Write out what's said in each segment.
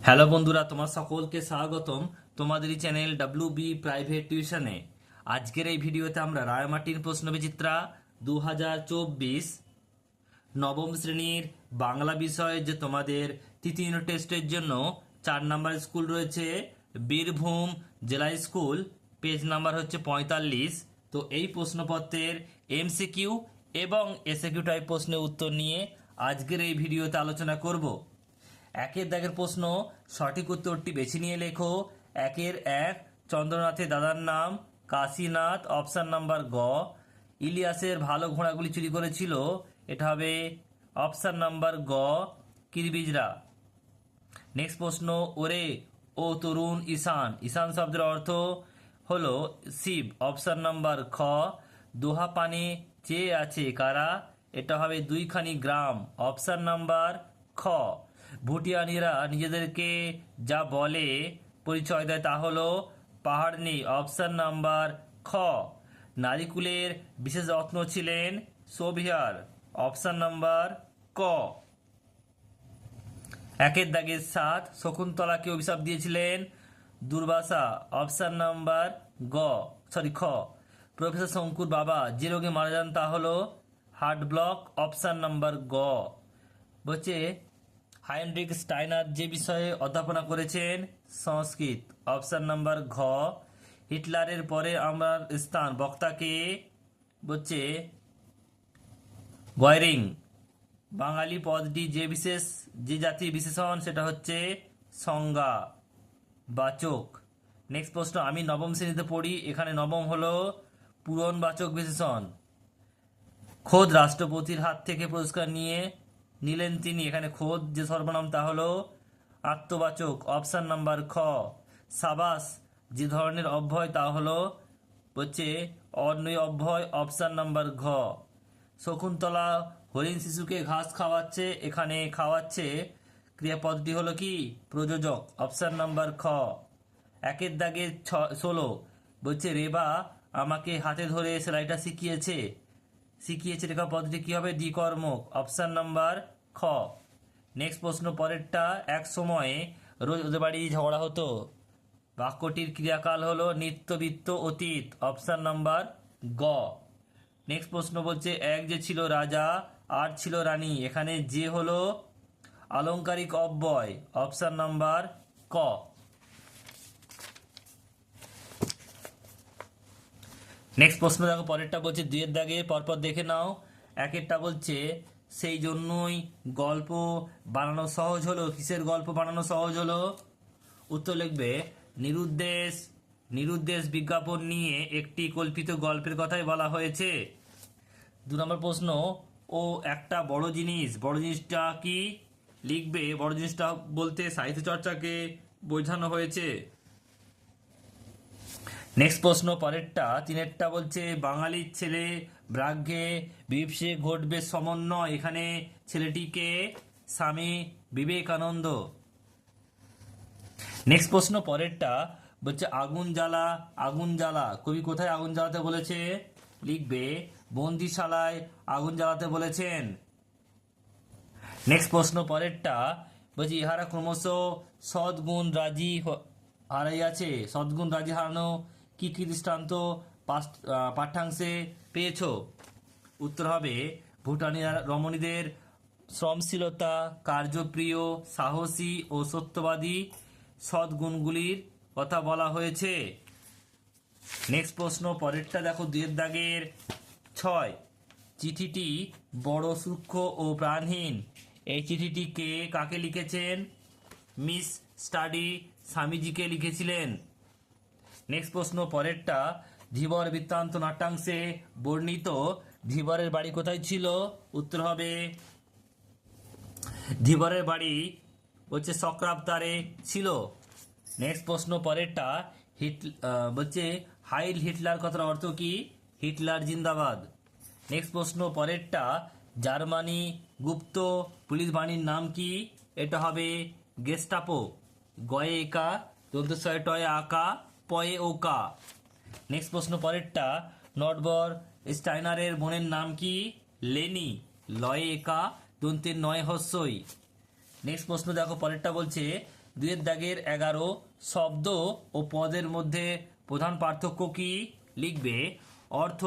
Hello বন্ধুরা, তোমার সকলকে স্বাগতম তোমাদেরই চ্যানেল বি প্রাইভেট টিউশনে। আজকের এই ভিডিওতে আমরা রায়মাটির প্রশ্নবিচিত্রা 2024 নবম শ্রেণীর বাংলা বিষয়ে যে তোমাদের তৃতীয় ইউনিট টেস্টের জন্য 4 নম্বর স্কুল রয়েছে বীরভূম জেলা স্কুল, পেজ নাম্বার হচ্ছে 45। তো এই প্রশ্নপত্রের এমসিকিউ এবং এসএকিউ টাইপ প্রশ্নের উত্তর নিয়ে আজকের এই ভিডিওতে আলোচনা করব। একের দাগের প্রশ্ন, সঠিক উত্তরটি বেছে নিয়ে লেখো। 1 চন্দ্রনাথের দাদার নাম কাশীনাথ, অপশান নাম্বার গ। ইলিয়াসের ভালো ঘোড়াগুলি চুরি করেছিল, এটা হবে অপশান নাম্বার গ কিরবিজরা। নেক্সট প্রশ্ন, ওরে ও তরুণ ঈশান, ঈশান শব্দের অর্থ হলো শিব, অপশান নাম্বার খ। দোহা পানে চেয়ে আছে কারা, এটা হবে 2খানি গ্রাম, অপশান নাম্বার খ। ভুটিয়ানিরা নিজেদেরকে যা বলে পরিচয় দেয় তা হলো পাহাড়নি, অপশান নাম্বার খ। নারিকুলের বিশেষ রত্ন ছিলেন সোভিয়ার, অপশান নাম্বার ক। একের দাগের 7, শকুন্তলাকে অভিশাপ দিয়েছিলেন দুর্বাসা, অপশান নাম্বার খ। প্রফেসর শঙ্কুর বাবা যে রোগে মারা যান তা হলো হার্ট ব্লক, অপশান নাম্বার গ। বলছে হাইনরিক স্টাইনার যে বিষয়ে অধ্যাপনা করেছেন সংস্কৃত, অপশান নাম্বার ঘ। হিটলারের পরে আমার স্থান বক্তাকে বলছে গয়রিং। বাঙালি পদটি যে জাতির বিশেষণ সেটা হচ্ছে সংজ্ঞা বাচক। নেক্সট প্রশ্ন, আমি নবম শ্রেণীতে পড়ি, এখানে নবম হলো পূরণবাচক বিশেষণ। খোদ রাষ্ট্রপতির হাত থেকে পুরস্কার নিলেন তিনি, এখানে খোদ যে সর্বনাম তা হলো আত্মবাচক, অপশান নাম্বার খ। সাবাস যে ধরনের অভ্যয় তা হলো হচ্ছে অন্যয় অভ্যয়, অপশান নাম্বার ঘ। শকুন্তলা হরিণ শিশুকে ঘাস খাওয়াচ্ছে, এখানে খাওয়াচ্ছে ক্রিয়াপদটি হলো কি প্রযোজক, অপশান নাম্বার খ। একের দাগে 16 বলছে রেবা আমাকে হাতে ধরে সেলাইটা শিখিয়েছে রেখা পদটি কি হবে দ্বিকর্মক, অপশান নাম্বার খ। নেক্সট প্রশ্ন পরেরটা, এক সময়ে রোজ ওদের বাড়ি ঝগড়া হতো, বাক্যটির ক্রিয়াকাল হলো নিত্যবৃত্ত অতীত, অপশান নাম্বার গ। নেক্সট প্রশ্ন বলছে এক যে ছিল রাজা আর ছিল রানী, এখানে যে হলো আলংকারিক অব্যয়, অপশান নাম্বার ক। নেক্সট প্রশ্ন দেখো পরেরটা বলছে 2 দাগে পরপর দেখে নাও। একেরটা বলছে সেই জন্যই গল্প বানানো সহজ হলো, কিসের গল্প বানানো সহজ হলো? উত্তর লিখবে নিরুদ্দেশ বিজ্ঞাপন নিয়ে একটি কল্পিত গল্পের কথাই বলা হয়েছে। 2 নম্বর প্রশ্ন, ও একটা বড় জিনিসটা কি? লিখবে বড় জিনিসটা বলতে সাহিত্য চর্চাকে বোঝানো হয়েছে। নেক্সট প্রশ্ন পরেরটা 3 বলছে বাঙালির ছেলে ব্রাগ্যে বিভসে ঘটবে সমন্বয়, এখানে ছেলেটিকে স্বামী বিবেকানন্দ। নেক্সট প্রশ্ন পরেরটা বলছে আগুন জ্বালা কবি কোথায় আগুন জ্বালাতে বলেছে? লিখবে বন্দিশালায় আগুন জ্বালাতে বলেছেন। নেক্সট প্রশ্ন পরেরটা বলছে ইহারা ক্রমশ সদ্গুণ রাজি হারাইয়াছে, সদ্গুণ রাজি হারানো কি কি দৃষ্টান্ত পাঠ্যাংশে পেয়েছ? উত্তর হবে ভুটানি রমণীদের শ্রমশীলতা, কার্যপ্রিয়, সাহসী ও সত্যবাদী সদ্গুণগুলির কথা বলা হয়েছে। নেক্সট প্রশ্ন পরেরটা দেখো 2 দাগের 6, চিঠিটি বড় সূক্ষ্ম ও প্রাণহীন, এই চিঠিটি কাকে লিখেছেন? মিস স্টাডি স্বামীজিকে লিখেছিলেন। নেক্সট প্রশ্ন পরেরটা ধীবর বৃত্তান্ত নাট্যাংশে বর্ণিত ধীবরের বাড়ি কোথায় ছিল? উত্তর হবে ধীবরের বাড়ি হচ্ছে চক্রাবতারে ছিল। নেক্সট প্রশ্ন পরেরটা বলছে হাইল হিটলার কথার অর্থ কি? হিটলার জিন্দাবাদ। নেক্সট প্রশ্ন পরেরটা জার্মানি গুপ্ত পুলিশ বাহিনীর নাম কি? এটা হবে গেস্টাপো, গয়ে একা দন্তস্বয় টয়ে আকা পয়ে ওকা। নেক্সট প্রশ্ন পরেরটা নটবর স্টাইনারের বোনের নাম কি? লেনি, লয়ে একা দন্তের নয় হস্যই। নেক্সট প্রশ্ন দেখো পরেরটা বলছে দুইয়ের দাগের 11 শব্দ ও পদের মধ্যে প্রধান পার্থক্য কি লিখবে। অর্থ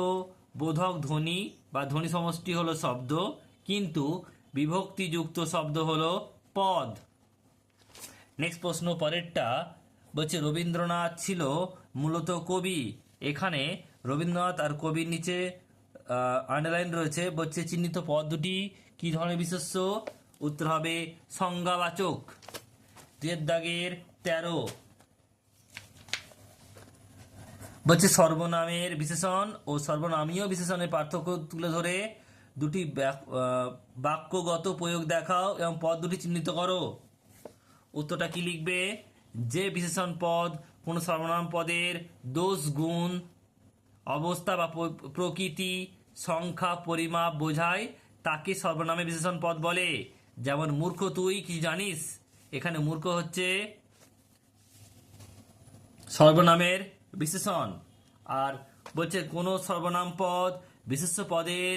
বোধক ধ্বনি বা ধ্বনি সমষ্টি হলো শব্দ, কিন্তু বিভক্তিযুক্ত শব্দ হলো পদ। নেক্সট প্রশ্ন পরেরটা বলছে রবীন্দ্রনাথ ছিল মূলত কবি। এখানে রবীন্দ্রনাথ আর কবির নিচে আন্ডারলাইন রয়েছে, বলছে চিহ্নিত পদ দুটি কি ধরনের বিশেষ্য, উত্তর হবে সংজ্ঞাবাচক। দুইয়ের দাগের 13 বলছে সর্বনামের বিশেষণ ও সর্বনামীয় বিশেষণের পার্থক্য তুলে ধরে দুটি বাক্যগত প্রয়োগ দেখাও এবং পদ দুটি চিহ্নিত করো। উত্তরটা কি লিখবে, যে বিশেষণ পদ কোন সর্বনাম পদের দোষ গুণ অবস্থা বা প্রকৃতি সংখ্যা পরিমাপ বোঝায় তাকে সর্বনামে বিশেষণ পদ বলে। যেমন মূর্খ তুই কি জানিস, এখানে মূর্খ হচ্ছে সর্বনামের বিশেষণ। আর বলছে কোন সর্বনাম পদ বিশেষ্য পদের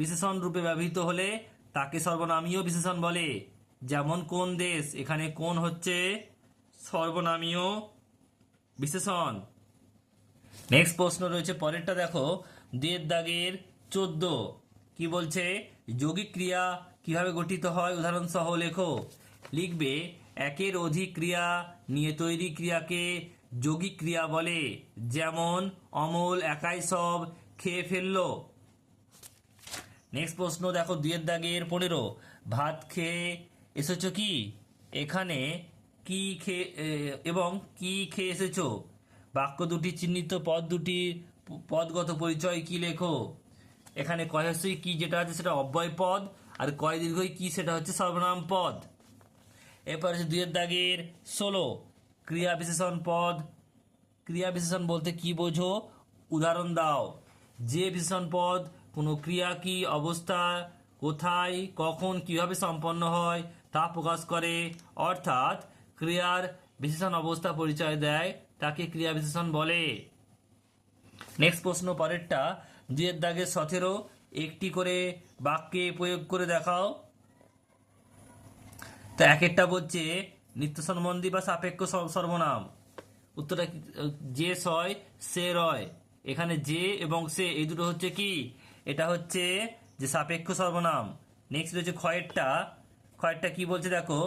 বিশেষণ রূপে ব্যবহৃত হলে তাকে সর্বনামীয় বিশেষণ বলে। যেমন কোন দেশ, এখানে কোন হচ্ছে সর্বনামীয় বিশেষণ। নেক্সট প্রশ্ন রয়েছে পরেরটা দেখো, দুইয়ের দাগের 14 কি বলছে, যৌগিক ক্রিয়া কিভাবে গঠিত হয় উদাহরণ সহ লেখো। লিখবে একের অধিক ক্রিয়া নিয়ে তৈরি ক্রিয়াকে যৌগিক ক্রিয়া বলে। যেমন অমল একাই সব খেয়ে ফেললো। নেক্সট প্রশ্ন দেখো দুইয়ের দাগের 15 ভাত খেয়ে এসেছো কি, এখানে কি খেয়ে এবং কি খেয়ে এসেছো বাক্য দুটি চিহ্নিত পদ দুটি পদগত পরিচয় কি লেখো। এখানে কয় হস্যই কি যেটা আছে সেটা অব্যয় পদ, আর কয় দীর্ঘই কি সেটা হচ্ছে সর্বনাম পদ। এরপর হচ্ছে দুইয়ের দাগের 16 ক্রিয়া বিশেষণ পদ। ক্রিয়া বিশেষণ বলতে কি বোঝো, উদাহরণ দাও। যে বিশেষণ পদ কোনো ক্রিয়া কি অবস্থা কোথায় কখন কিভাবে সম্পন্ন হয় তা প্রকাশ করে, অর্থাৎ ক্রিয়ার বিশেষণ অবস্থা পরিচয় দেয়, তাকে ক্রিয়া বিশেষণ বলে। নেক্সট প্রশ্ন পরেরটা দুইয়ের দাগের 17 একটি করে বাক্যে প্রয়োগ করে দেখাও। তো এক একটা বলছে নিত্য সম্বন্ধী বা সাপেক্ষ সর্বনাম। উত্তরটা যে সয় সে রয়, এখানে যে এবং সে এই দুটো হচ্ছে কি, এটা হচ্ছে যে সাপেক্ষ সর্বনাম। নেক্সট রয়েছে ক্ষয়েরটা কি বলছে দেখো,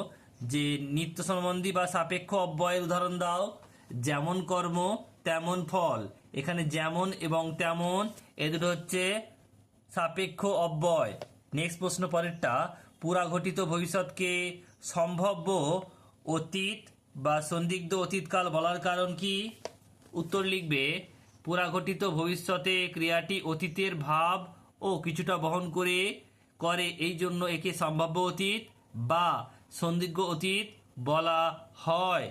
যে নিত্য সম্বন্ধী বা সাপেক্ষ অব্যয়ের উদাহরণ দাও। যেমন কর্ম তেমন ফল, এখানে যেমন এবং তেমন এই দুটো হচ্ছে সাপেক্ষ অব্যয়। নেক্সট প্রশ্ন পরেরটা পুরাঘটিত ভবিষ্যৎকে সম্ভাব্য অতীত বা সন্দিগ্ধ অতীতকাল বলার কারণ কি। উত্তর লিখবে পুরাঘটিত ভবিষ্যতে ক্রিয়াটি অতীতের ভাব ও কিছুটা বহন করে এই জন্য একে সম্ভাব্য অতীত বা সন্দিগ্ধ অতীত বলা হয়।